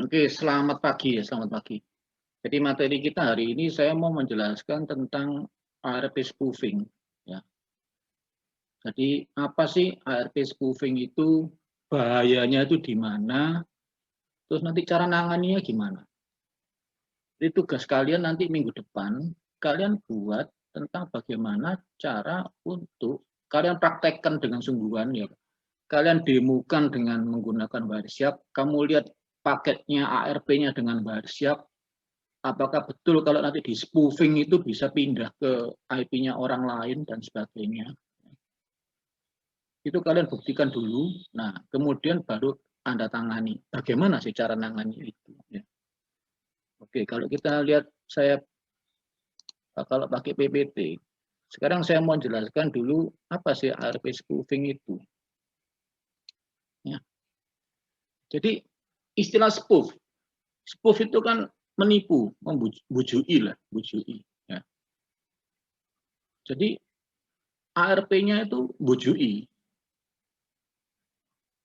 Oke, selamat pagi ya, selamat pagi. Jadi materi kita hari ini saya mau menjelaskan tentang ARP spoofing ya. Jadi apa sih ARP spoofing itu, bahayanya itu di mana, terus nanti cara nanganinya gimana. Jadi tugas kalian nanti minggu depan, kalian buat tentang bagaimana cara untuk kalian praktekkan dengan sungguhan ya. Kalian demokan dengan menggunakan Wireshark, kamu lihat paketnya ARP-nya dengan Wireshark, apakah betul kalau nanti di spoofing itu bisa pindah ke IP-nya orang lain dan sebagainya. Itu kalian buktikan dulu. Nah, kemudian baru Anda tangani. Bagaimana sih cara nangani itu? Ya. Oke, kalau kita lihat saya kalau pakai PPT, sekarang saya mau jelaskan dulu apa sih ARP spoofing itu. Ya. Jadi istilah spoof, spoof itu kan menipu, membujui lah, bujui. Ya. Jadi ARP-nya itu bujui.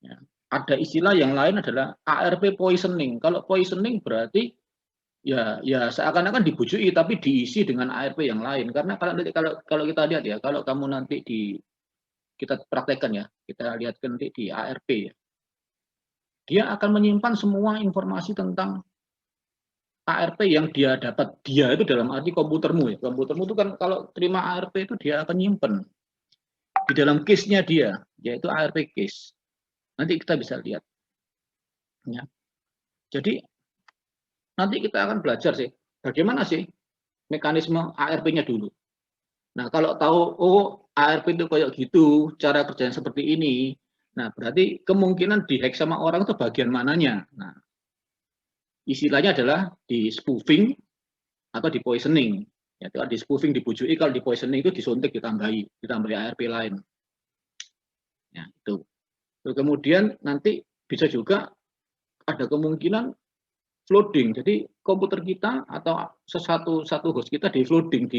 Ya. Ada istilah yang lain adalah ARP poisoning. Kalau poisoning berarti ya seakan-akan dibujui tapi diisi dengan ARP yang lain. Karena kalau kita lihat ya, kalau kamu nanti kita praktekkan ya, kita lihat nanti di ARP ya, dia akan menyimpan semua informasi tentang ARP yang dia dapat. Dia itu dalam arti komputermu ya. Komputermu itu kan kalau terima ARP itu dia akan nyimpen di dalam case-nya dia, yaitu ARP case. Nanti kita bisa lihat. Ya. Jadi nanti kita akan belajar sih bagaimana sih mekanisme ARP-nya dulu. Nah, kalau tahu oh ARP itu kayak gitu, cara kerjanya seperti ini, nah berarti kemungkinan dihack sama orang itu bagian mananya. Nah, istilahnya adalah di spoofing atau di poisoning. Ya, di spoofing dibujui, kalau di poisoning itu disuntik ditambahi ARP lain. Ya, itu. Kemudian nanti bisa juga ada kemungkinan flooding. Jadi komputer kita atau satu host kita di flooding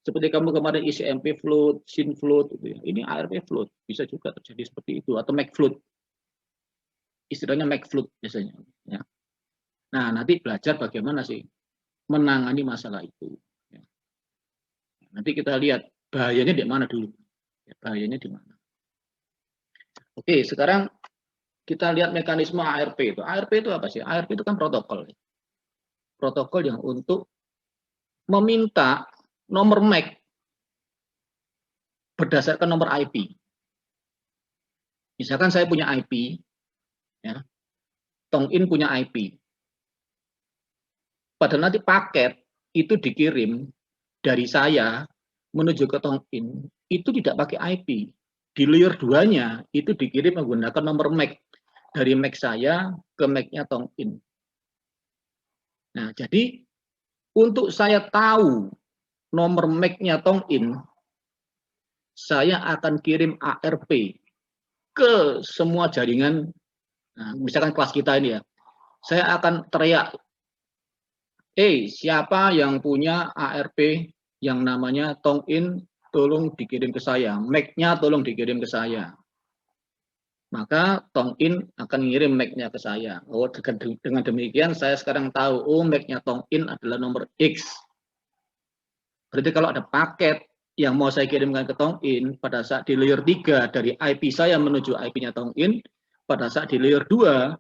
seperti kamu kemarin ICMP flood, SYN flood, gitu ya. Ini ARP flood bisa juga terjadi seperti itu atau MAC flood. Istilahnya MAC flood biasanya. Ya. Nah nanti belajar bagaimana sih menangani masalah itu. Ya. Nanti kita lihat bahayanya di mana dulu. Ya, bahayanya di mana. Oke, sekarang kita lihat mekanisme ARP itu. ARP itu apa sih? ARP itu kan protokol. Protokol yang untuk meminta nomor MAC berdasarkan nomor IP. Misalkan saya punya IP, ya, Tongin punya IP. Padahal nanti paket itu dikirim dari saya menuju ke Tongin, itu tidak pakai IP. Di layer 2-nya itu dikirim menggunakan nomor MAC dari MAC saya ke MAC-nya Tongin. Nah, jadi untuk saya tahu nomor MAC-nya Tongin, saya akan kirim ARP ke semua jaringan. Nah, misalkan kelas kita ini ya, saya akan teriak, siapa yang punya ARP yang namanya Tongin, tolong dikirim ke saya. MAC-nya tolong dikirim ke saya. Maka Tongin akan ngirim MAC-nya ke saya. Oh, dengan demikian saya sekarang tahu, oh MAC-nya Tongin adalah nomor X. Berarti kalau ada paket yang mau saya kirimkan ke Tongin, pada saat di layer 3 dari IP saya menuju IP-nya Tongin, pada saat di layer 2,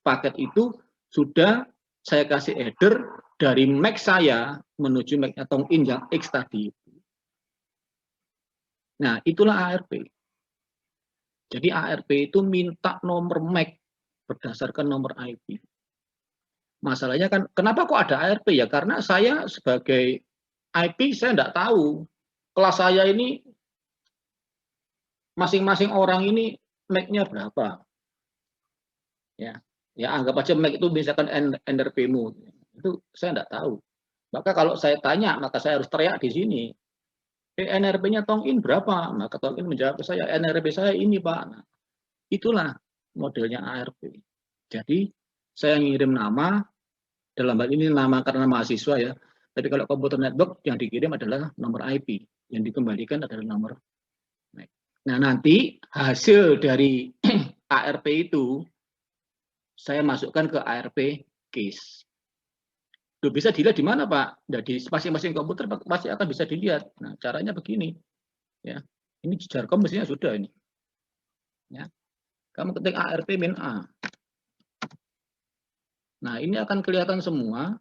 paket itu sudah saya kasih header dari MAC saya menuju MAC-nya Tongin yang X tadi. Nah, itulah ARP. Jadi ARP itu minta nomor MAC berdasarkan nomor IP. Masalahnya kan, kenapa kok ada ARP ya? Karena saya sebagai IP, saya tidak tahu. Kelas saya ini, masing-masing orang ini MAC-nya berapa. Ya, anggap aja MAC itu misalkan NRP-mu. Itu saya tidak tahu. Maka kalau saya tanya, maka saya harus teriak di sini. NRP-nya Tongin berapa? Maka Tongin menjawab ke saya, NRP saya ini Pak. Nah, itulah modelnya ARP. Jadi saya ngirim nama, dalam hal ini nama karena mahasiswa ya. Tapi kalau komputer network yang dikirim adalah nomor IP, yang dikembalikan adalah nomor MAC. Nah nanti hasil dari ARP itu saya masukkan ke ARP case. Loh, bisa dilihat di mana, Pak? Nah, di masing-masing komputer pasti akan bisa dilihat. Nah, caranya begini. Ya. Ini Jarkom mestinya sudah ini. Ya. Kamu ketik ARP-A. Nah, ini akan kelihatan semua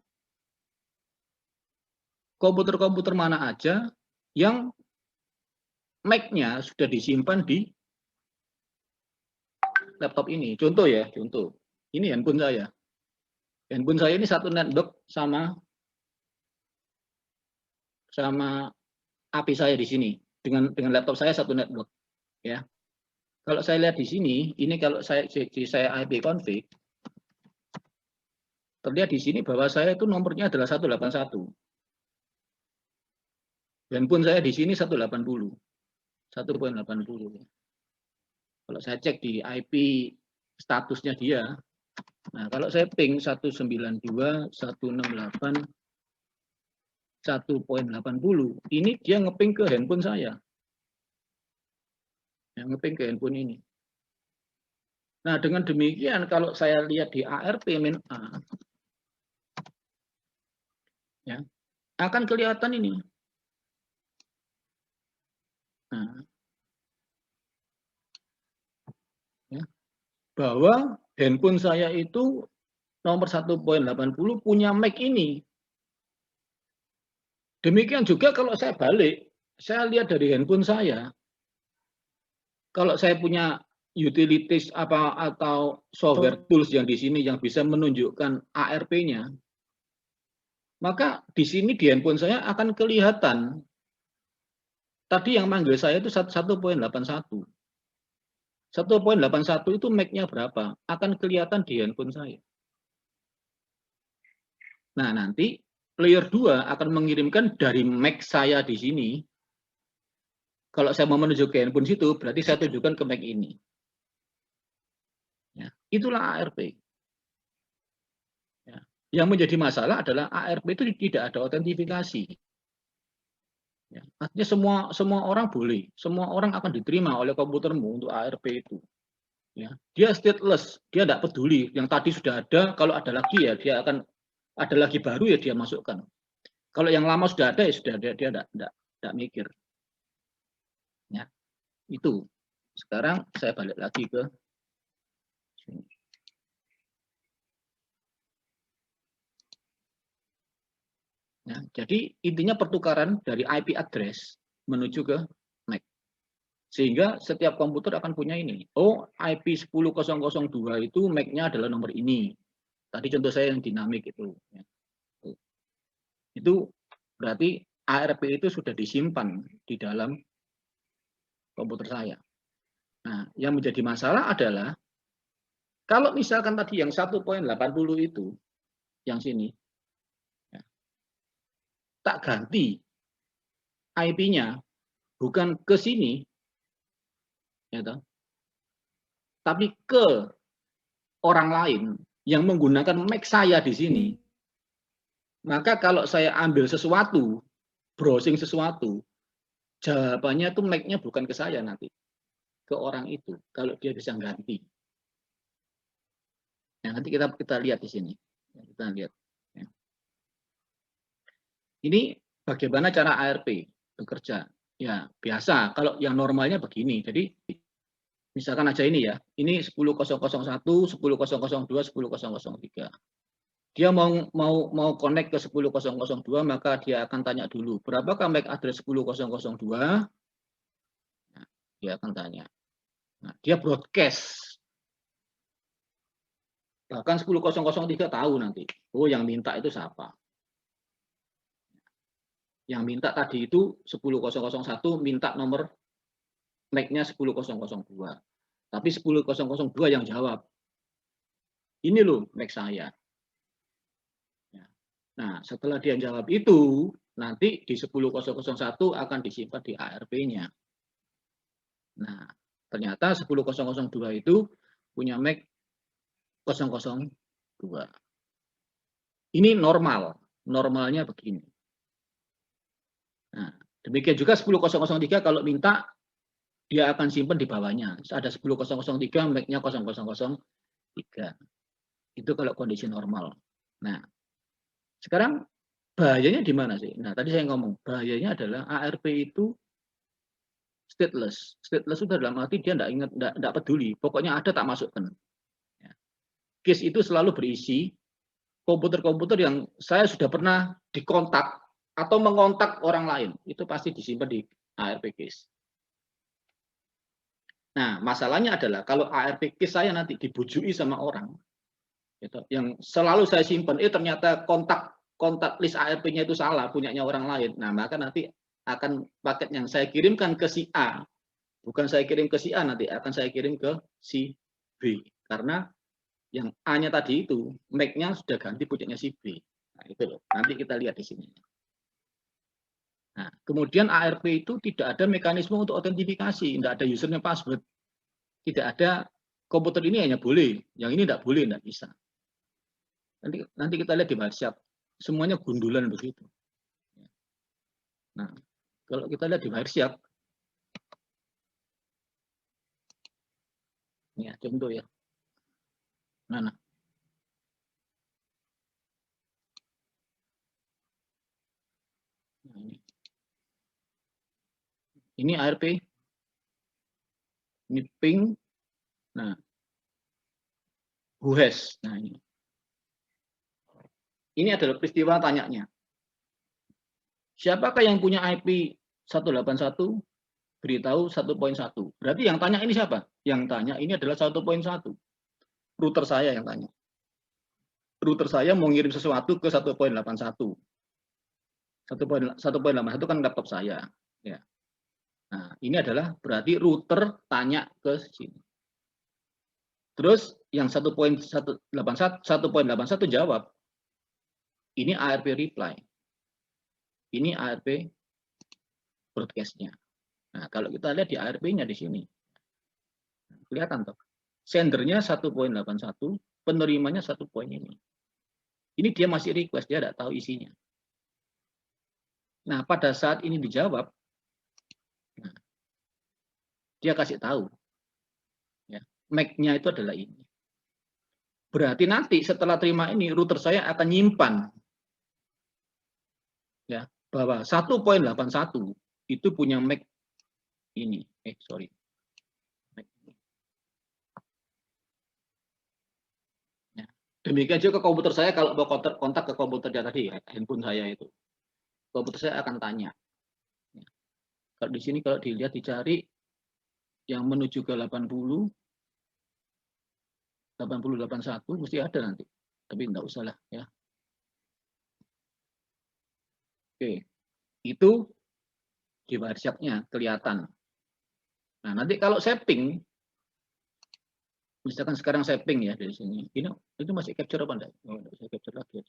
komputer-komputer mana aja yang MAC-nya sudah disimpan di laptop ini. Contoh ya, contoh. Ini handphone saya. Handphone saya ini satu network sama API saya di sini. Dengan laptop saya satu network. Ya. Kalau saya lihat di sini, ini kalau saya IP config, terlihat di sini bahwa saya itu nomornya adalah 181. Handphone saya di sini 180. 1.80. Kalau saya cek di IP statusnya dia, nah kalau saya ping 192, 168, 1.80, ini dia ngeping ke handphone saya. Yang ngeping ke handphone ini. Nah, dengan demikian kalau saya lihat di ARP-A, ya, akan kelihatan ini. Nah, ya, bahwa handphone saya itu nomor 1.80 punya MAC ini. Demikian juga kalau saya balik, saya lihat dari handphone saya, kalau saya punya utilities atau software tools yang di sini yang bisa menunjukkan ARP-nya, maka di sini di handphone saya akan kelihatan tadi yang manggil saya itu 1.81. 1.81 itu MAC-nya berapa? Akan kelihatan di handphone saya. Nah, nanti layer 2 akan mengirimkan dari MAC saya di sini. Kalau saya mau menuju ke handphone situ, berarti saya tunjukkan ke MAC ini. Ya, itulah ARP. Ya. Yang menjadi masalah adalah ARP itu tidak ada autentifikasi. Ya. Artinya semua orang boleh, semua orang akan diterima oleh komputermu untuk ARP itu. Ya. Dia stateless, dia tidak peduli. Yang tadi sudah ada, kalau ada lagi ya dia akan ada lagi baru ya dia masukkan. Kalau yang lama sudah ada ya sudah dia tidak mikir. Ya. Itu. Sekarang saya balik lagi ke sini. Ya, jadi intinya pertukaran dari IP address menuju ke MAC. Sehingga setiap komputer akan punya ini. Oh, IP 10002 itu MAC-nya adalah nomor ini. Tadi contoh saya yang dinamik itu. Itu berarti ARP itu sudah disimpan di dalam komputer saya. Nah, yang menjadi masalah adalah kalau misalkan tadi yang 1.80 itu, yang sini, ya, tak ganti IP-nya bukan ke sini, ya, tapi ke orang lain yang menggunakan MAC saya di sini, maka kalau saya ambil sesuatu, browsing sesuatu, jawabannya tuh MAC-nya bukan ke saya nanti, ke orang itu, kalau dia bisa ganti. Nah, nanti kita lihat di sini. Kita lihat. Ya. Ini bagaimana cara ARP bekerja. Ya, biasa. Kalau yang normalnya begini. Jadi, misalkan aja ini ya. Ini 10.001, 10.002, 10.003. Dia mau connect ke 10.002, maka dia akan tanya dulu, berapakah MAC address 10.002? Nah, dia akan tanya. Nah, dia broadcast. Bahkan 10.003 tahu nanti. Oh, yang minta itu siapa? Yang minta tadi itu 10.001 minta nomor MAC-nya 10.002. Tapi 10.002 yang jawab. Ini loh MAC saya. Nah, setelah dia jawab itu, nanti di 10.001 akan disimpan di ARP-nya. Nah, ternyata 10.002 itu punya MAC 002. Ini normal. Normalnya begini. Nah, demikian juga 10.003 kalau minta, dia akan simpan di bawahnya. Ada 10.003, MAC-nya 003. Itu kalau kondisi normal. Nah, sekarang bahayanya di mana sih? Nah, tadi saya ngomong, bahayanya adalah ARP itu stateless. Stateless itu dalam arti dia enggak ingat, enggak peduli. Pokoknya ada tak masukkan. Ya. Case itu selalu berisi komputer-komputer yang saya sudah pernah dikontak atau mengontak orang lain. Itu pasti disimpan di ARP case. Nah, masalahnya adalah kalau ARP case saya nanti dibujui sama orang, gitu, yang selalu saya simpan, ternyata kontak list ARP-nya itu salah, punyanya orang lain. Nah, maka nanti akan paket yang saya kirimkan ke si A, bukan saya kirim ke si A, nanti akan saya kirim ke si B. Karena yang A-nya tadi itu, MAC-nya sudah ganti punyanya si B. Nah, itu loh. Nanti kita lihat di sini. Nah, kemudian ARP itu tidak ada mekanisme untuk autentifikasi, tidak ada username password. Tidak ada komputer ini hanya boleh, yang ini tidak boleh, tidak bisa. Nanti kita lihat di WhatsApp, semuanya gundulan begitu. Nah, kalau kita lihat di WhatsApp, ini ya, contoh ya. Nah, ini ARP, ini ping, nah, who has, nah ini. Ini adalah peristiwa tanyanya. Siapakah yang punya IP 181? Beritahu 1.1. Berarti yang tanya ini siapa? Yang tanya ini adalah 1.1. Router saya yang tanya. Router saya mau ngirim sesuatu ke 1.81. 1.81 kan laptop saya. Ya. Nah, ini adalah berarti router tanya ke sini. Terus yang 1.81 jawab. Ini ARP reply. Ini ARP broadcast-nya. Nah, kalau kita lihat di ARP-nya di sini. Kelihatan toh. Sendernya 1.81, penerimanya 1 poin ini. Ini dia masih request, dia tidak tahu isinya. Nah, pada saat ini dijawab, nah, dia kasih tahu. Ya, MAC-nya itu adalah ini. Berarti nanti setelah terima ini, router saya akan nyimpan ya, bahwa 1.81 itu punya MAC ini. Sorry. Ya. Demikian juga ke komputer saya, kalau mau kontak ke komputernya tadi, ya, handphone saya itu. Komputer saya akan tanya. Ya. Kalau di sini kalau dilihat dicari yang menuju ke 80 8081 mesti ada nanti. Tapi enggak usah lah ya. Oke. Itu di WhatsApp-nya kelihatan. Nah, nanti kalau saya ping, misalkan sekarang saya ping ya dari sini. Ini itu masih capture apa enggak? Oh, enggak, saya capture lagi.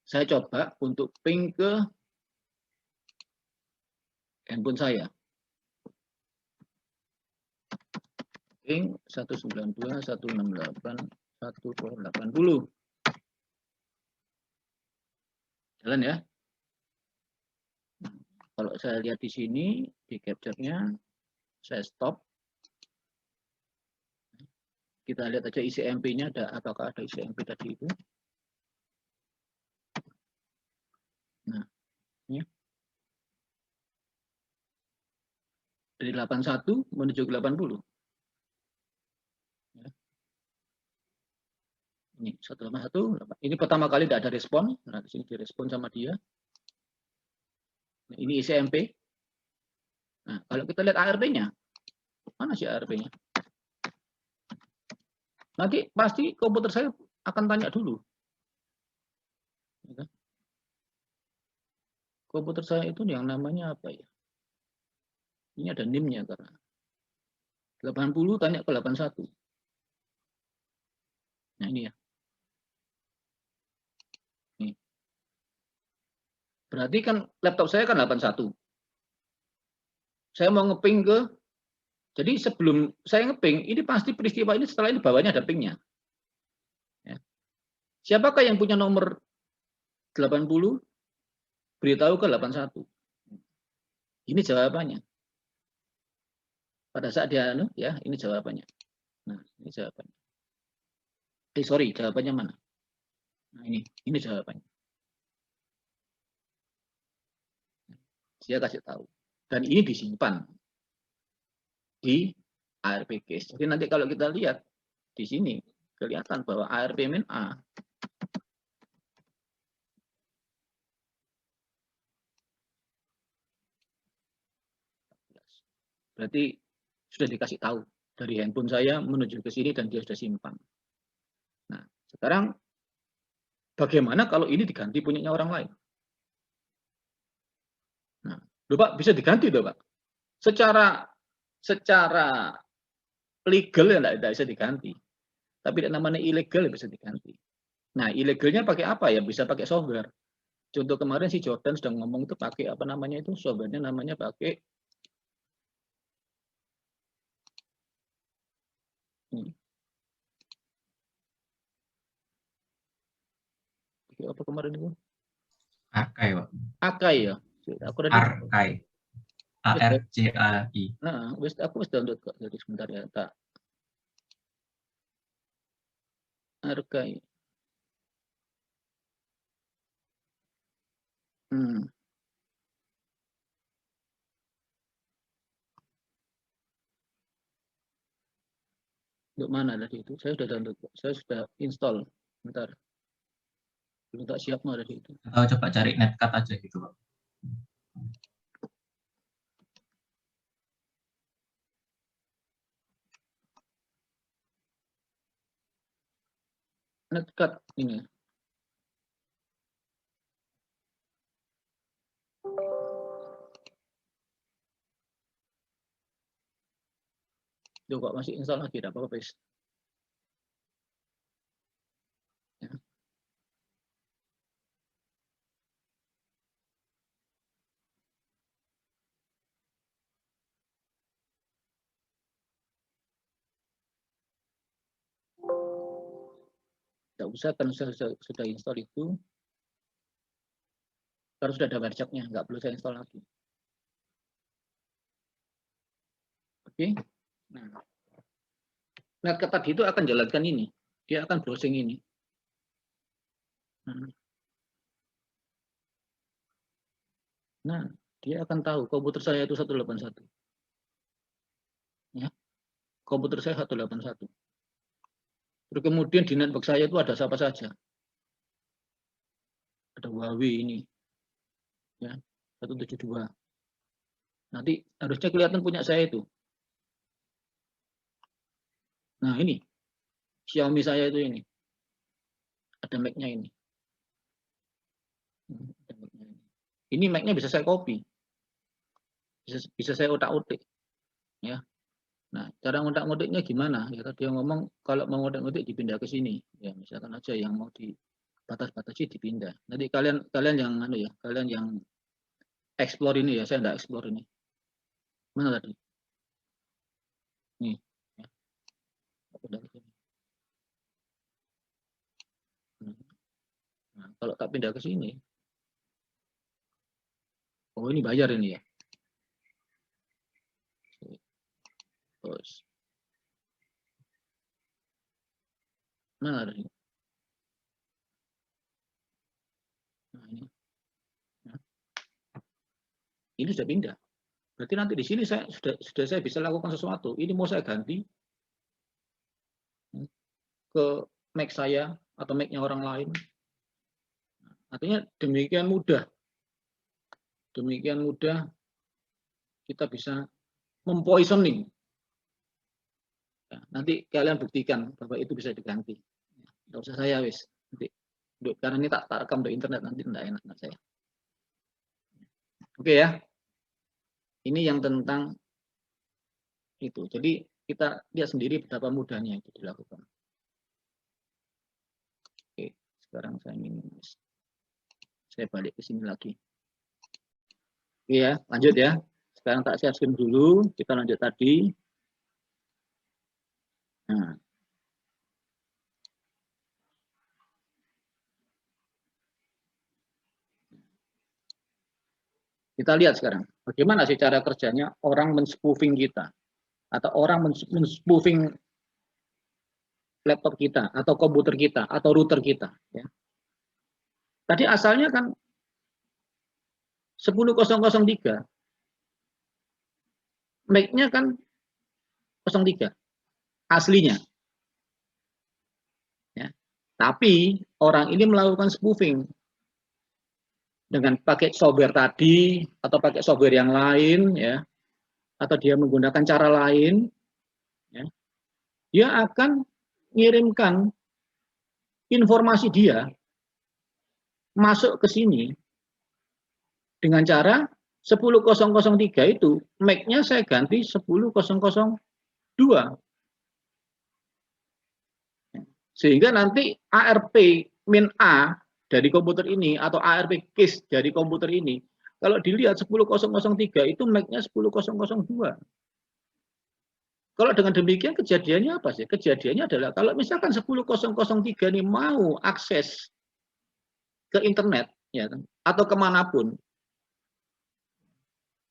Saya coba untuk ping ke handphone saya. Ping 192.168.1.80. Jalan ya. Kalau saya lihat di sini di capture-nya, saya stop. Kita lihat aja isi MP-nya ada, apakah ada isi MP tadi itu. Nah, ini dari 81 menuju ke 80. Ya. Ini 181. Ini pertama kali tidak ada respon. Nah, di sini direspon sama dia. Nah, ini isi MP. Nah, kalau kita lihat ARP-nya, mana sih ARP-nya? Nanti pasti komputer saya akan tanya dulu. Komputer saya itu yang namanya apa ya? Ini ada NIM-nya karena 80 tanya ke 81. Nah, ini ya. Nih. Berarti kan laptop saya kan 81. Saya mau ngeping ke, jadi sebelum saya ngeping, ini pasti peristiwa ini setelah ini bawahnya ada pingnya. Ya. Siapakah yang punya nomor 80? Beritahu ke 81. Ini jawabannya. Pada saat dia ya, ini jawabannya. Nah, ini jawabannya. Sorry, jawabannya mana? Nah, ini jawabannya. Dia kasih tahu. Dan ini disimpan di ARP case. Jadi nanti kalau kita lihat di sini kelihatan bahwa ARP min A berarti sudah dikasih tahu dari handphone saya menuju ke sini dan dia sudah simpan. Nah, sekarang bagaimana kalau ini diganti punyanya orang lain? Nah, loh Pak, bisa diganti loh Pak. Secara legal ya tidak bisa diganti. Tapi namanya ilegal ya bisa diganti. Nah, ilegalnya pakai apa ya? Bisa pakai software. Contoh kemarin si Jordan sedang ngomong itu pakai apa namanya itu, softwarenya namanya pakai apa kemarin itu? Akai, Pak. Akai ya. Aku tadi Arkai. ARCAI. Nah, aku wis download kok. Jadi sebentar ya, tak. Arkai. Untuk mana tadi itu? Saya sudah download kok. Saya sudah install. Bentar. Belum tak siap mau tadi itu. Atau coba cari netcat aja gitu, Pak. Netcat ini. Duh, kok masih install lagi, tidak apa-apa, guys. Ya. Tidak usah, kan sudah install itu. Kalau sudah ada website-nya, nggak perlu saya install lagi. Oke. Nah, netcat tadi itu akan jalankan ini. Dia akan browsing ini. Nah, dia akan tahu komputer saya itu 181. Ya. Komputer saya 181. Terus kemudian di network saya itu ada siapa saja. Ada Huawei ini. Ya, 172. Nanti harusnya kelihatan punya saya itu. Nah, ini. Xiaomi saya itu ini. Ada Mac-nya ini. Ini Mac-nya bisa saya copy. Bisa saya otak-otik. Ya. Nah, cara ngotak-ngotiknya gimana? Ya tadi yang ngomong kalau mau ngotak-ngotik dipindah ke sini. Ya, misalkan aja yang mau dibatas-batasi dipindah. Nanti kalian yang kalian yang explore ini ya, saya enggak explore ini. Mana tadi? Nih. Ya. Nah, kalau tak pindah ke sini. Oh, ini bayar ini ya. Terus. Mana tadi? Nah, ini. Nah. Ini sudah pindah. Berarti nanti di sini saya sudah saya bisa lakukan sesuatu. Ini mau saya ganti ke Mac saya atau Mac-nya orang lain. Artinya demikian mudah. Demikian mudah kita bisa mempoisoning. Ya, nanti kalian buktikan bahwa itu bisa diganti. Tidak usah saya wis. Nanti karena ini tak rekam untuk internet nanti tidak enak saya. Oke ya. Ini yang tentang itu. Jadi kita lihat sendiri betapa mudahnya itu dilakukan. Oke, sekarang saya balik ke sini lagi. Oke ya, lanjut ya. Sekarang tak share screen dulu, kita lanjut tadi. Nah. Kita lihat sekarang, bagaimana sih cara kerjanya orang men-spoofing kita, atau orang men-spoofing laptop kita, atau komputer kita, atau router kita. Ya. Tadi asalnya kan 10.003, MAC-nya kan 03, aslinya. Ya. Tapi orang ini melakukan spoofing dengan pakai software tadi, atau pakai software yang lain, ya, atau dia menggunakan cara lain, ya, dia akan mengirimkan informasi dia masuk ke sini dengan cara 10.003 itu MAC-nya saya ganti 10.002, sehingga nanti ARP min A dari komputer ini atau ARP case dari komputer ini, kalau dilihat 10.003 itu MAC-nya 10.002. Kalau dengan demikian kejadiannya apa sih? Kejadiannya adalah kalau misalkan 10.003 ini mau akses ke internet, ya, atau kemanapun,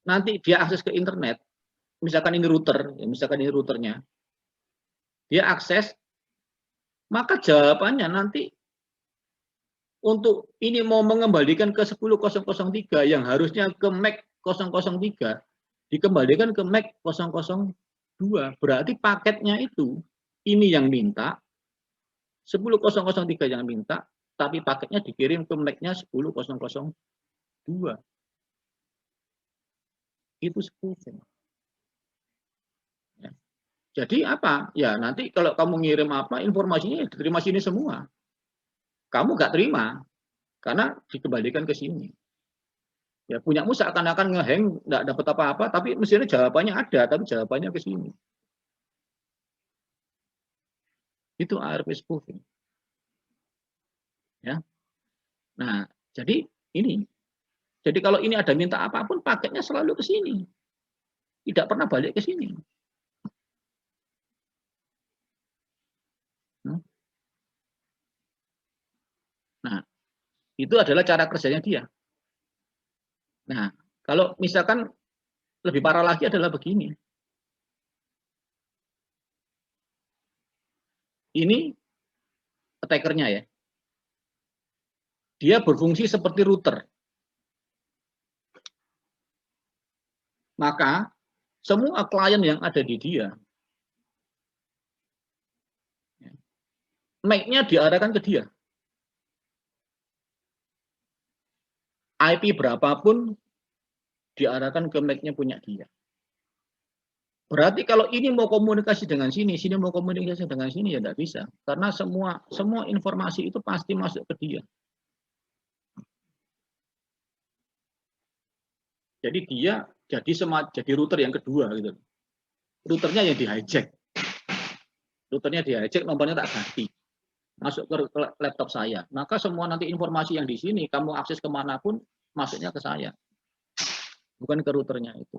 nanti dia akses ke internet, misalkan ini router, ya, misalkan ini routernya, dia akses, maka jawabannya nanti untuk ini mau mengembalikan ke 10.003 yang harusnya ke MAC 003, dikembalikan ke MAC 002. Berarti paketnya itu, ini yang minta, 10.003 yang minta, tapi paketnya dikirim ke MAC-nya 10.002. Itu spoofing. Ya. Jadi apa? Ya nanti kalau kamu ngirim apa, informasinya diterima sini semua. Kamu nggak terima, karena dikembalikan ke sini. Ya, punyamu seakan-akan ngehang, nggak dapat apa-apa, tapi mestinya jawabannya ada, tapi jawabannya ke sini. Itu ARP spoofing. Ya. Nah, jadi ini. Jadi kalau ini ada minta apapun, paketnya selalu ke sini. Tidak pernah balik ke sini. Nah, itu adalah cara kerjanya dia. Nah, kalau misalkan lebih parah lagi adalah begini. Ini attackernya ya. Dia berfungsi seperti router. Maka semua klien yang ada di dia, MAC-nya diarahkan ke dia. IP berapapun diarahkan ke MAC-nya punya dia. Berarti kalau ini mau komunikasi dengan sini mau komunikasi dengan sini, ya tidak bisa. Karena semua informasi itu pasti masuk ke dia. Jadi dia jadi router yang kedua gitu. Routernya yang di-hijack. Routernya di-hijack, nomornya tak ganti. Masuk ke laptop saya. Maka semua nanti informasi yang di sini, kamu akses kemanapun, masuknya ke saya. Bukan ke routernya itu.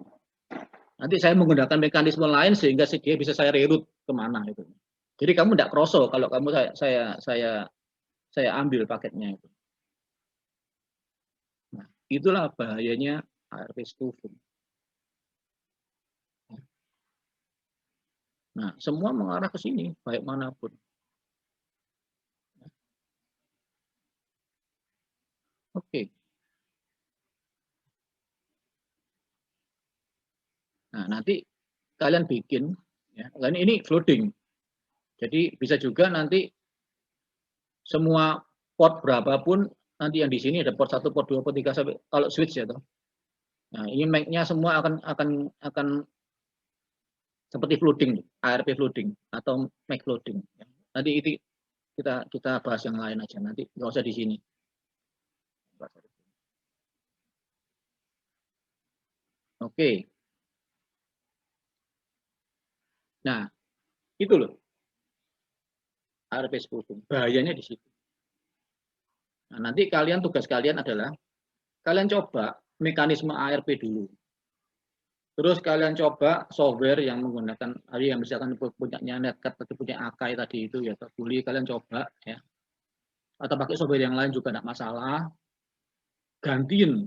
Nanti saya menggunakan mekanisme lain sehingga dia bisa saya reroute kemana itu. Jadi kamu tidak kroso kalau kamu saya ambil paketnya itu. Nah, itulah bahayanya ARP spoofing. Nah, semua mengarah ke sini, baik manapun. Oke. Nah, nanti kalian bikin, ya, ini flooding. Jadi bisa juga nanti semua port berapapun, nanti yang di sini ada port 1, port 2, port 3, sampai kalau switch ya. Nah, ini MAC-nya semua akan seperti flooding, ARP flooding atau MAC flooding. Nanti itu kita bahas yang lain aja, nanti nggak usah di sini. Oke. Nah, itu loh ARP spoofing. Bahayanya di situ. Nah, nanti tugas kalian adalah kalian coba mekanisme ARP dulu. Terus kalian coba software yang menggunakan yang misalkan punyanya Netcat atau punya Akai tadi itu ya, boleh kalian coba ya. Atau pakai software yang lain juga tidak masalah. Gantiin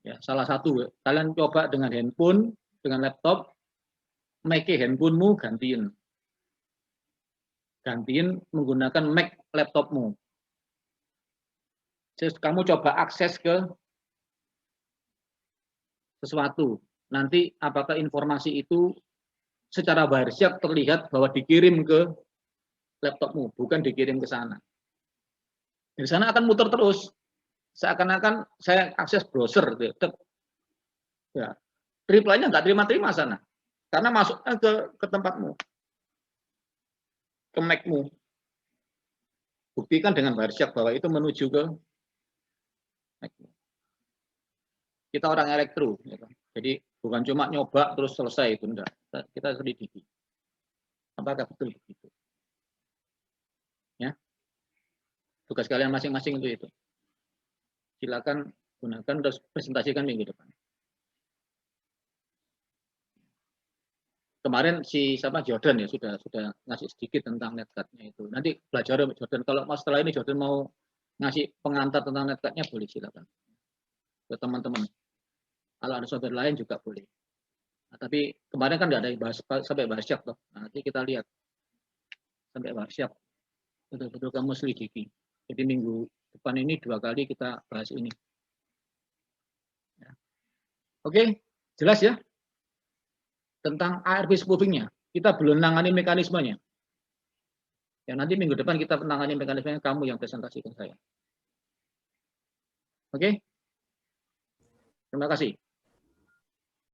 Ya, salah satu kalian coba dengan handphone, dengan laptop, make handphonemu gantiin menggunakan Mac laptopmu. Jadi kamu coba akses ke sesuatu, nanti apakah informasi itu secara wiresight terlihat bahwa dikirim ke laptopmu, bukan dikirim ke sana. Di sana akan muter terus, seakan-akan saya akses browser, gitu. Ya, reply-nya nggak terima-terima sana, karena masuknya ke tempatmu, ke Mac-mu. Buktikan dengan wiresight bahwa itu menuju ke Mac-mu. Kita orang elektro, gitu. Jadi bukan cuma nyoba terus selesai, itu enggak. Kita selidiki. Apakah betul begitu? Ya, tugas kalian masing-masing itu. Silakan gunakan terus presentasikan minggu depan. Kemarin si Jordan ya sudah ngasih sedikit tentang netcard-nya itu. Nanti belajar Jordan. Kalau setelah ini Jordan mau ngasih pengantar tentang netcard-nya boleh silakan ke teman-teman. Kalau ada software lain juga boleh. Nah, tapi kemarin kan nggak ada bahas sampai wiresight loh. Nah, nanti kita lihat sampai wiresight. Betul-betul kamu selidiki. Jadi minggu depan ini 2 kali kita bahas ini. Ya. Oke, jelas ya? Tentang ARP spoofing-nya. Kita belum menangani mekanismenya. Ya, nanti minggu depan kita menangani mekanismenya, kamu yang presentasikan saya. Oke? Terima kasih.